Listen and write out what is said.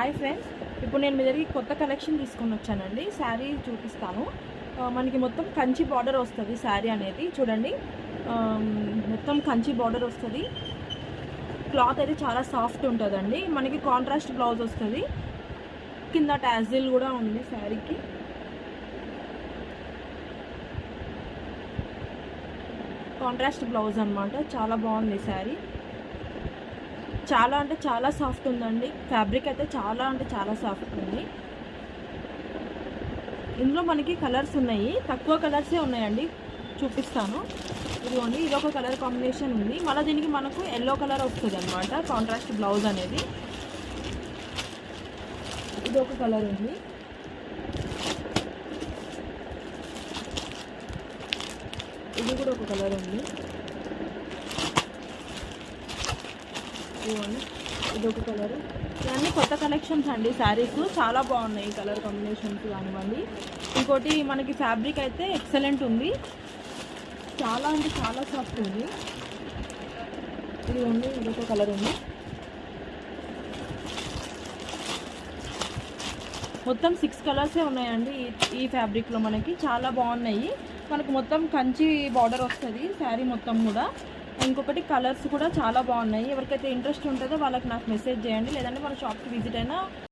Hi friends, ఇప్పుడు నేను మీ దగ్గరికి కొత్త కలెక్షన్ తీసుకొని వచ్చానండి. శారీ చూపిస్తాను. మనకి మొత్తం కంచి బార్డర్ వస్తుంది. శారీ అనేది చూడండి, మొత్తం కంచి బార్డర్ వస్తుంది. క్లాత్ అయితే చాలా సాఫ్ట్ ఉంటుందండి. మనకి కాంట్రాస్ట్ బ్లౌజ్ వస్తుంది. కింద టాజిల్ కూడా ఉంది శారీకి. కాంట్రాస్ట్ బ్లౌజ్ అన్నమాట. చాలా బాగుంది శారీ. చాలా అంటే చాలా సాఫ్ట్ ఉందండి. ఫ్యాబ్రిక్ అయితే చాలా సాఫ్ట్ ఉంది. ఇందులో మనకి కలర్స్ ఉన్నాయి, తక్కువ కలర్సే ఉన్నాయండి. చూపిస్తాను. ఇదిగోండి, ఇదొక కలర్ కాంబినేషన్ ఉంది. మళ్ళీ దీనికి మనకు ఎల్లో కలర్ వస్తుంది అనమాట. కాంట్రాస్ట్ బ్లౌజ్ అనేది. ఇదొక కలర్ ఉంది. ఇది కూడా ఒక కలర్ ఉంది. ఇదొక కలర్. ఇవన్నీ కొత్త కలెక్షన్స్ అండి. శారీస్ చాలా బాగున్నాయి, కలర్ కాంబినేషన్స్ కానివ్వండి. ఇంకోటి మనకి ఫ్యాబ్రిక్ అయితే ఎక్సలెంట్ ఉంది. చాలా అంటే చాలా సాఫ్ట్ ఉంది. ఇది ఉంది, ఇదొక కలర్ ఉంది. మొత్తం 6 కలర్సే ఉన్నాయండి ఈ ఫ్యాబ్రిక్లో. మనకి చాలా బాగున్నాయి. మనకు మొత్తం కంచి బార్డర్ వస్తుంది శారీ మొత్తం కూడా. ఇంకొకటి కలర్స్ కూడా చాలా బాగున్నాయి. ఎవరికైతే ఇంట్రెస్ట్ ఉంటుందో వాళ్ళకి నాకు మెసేజ్ చేయండి, లేదంటే మన షాప్కి విజిట్ అయినా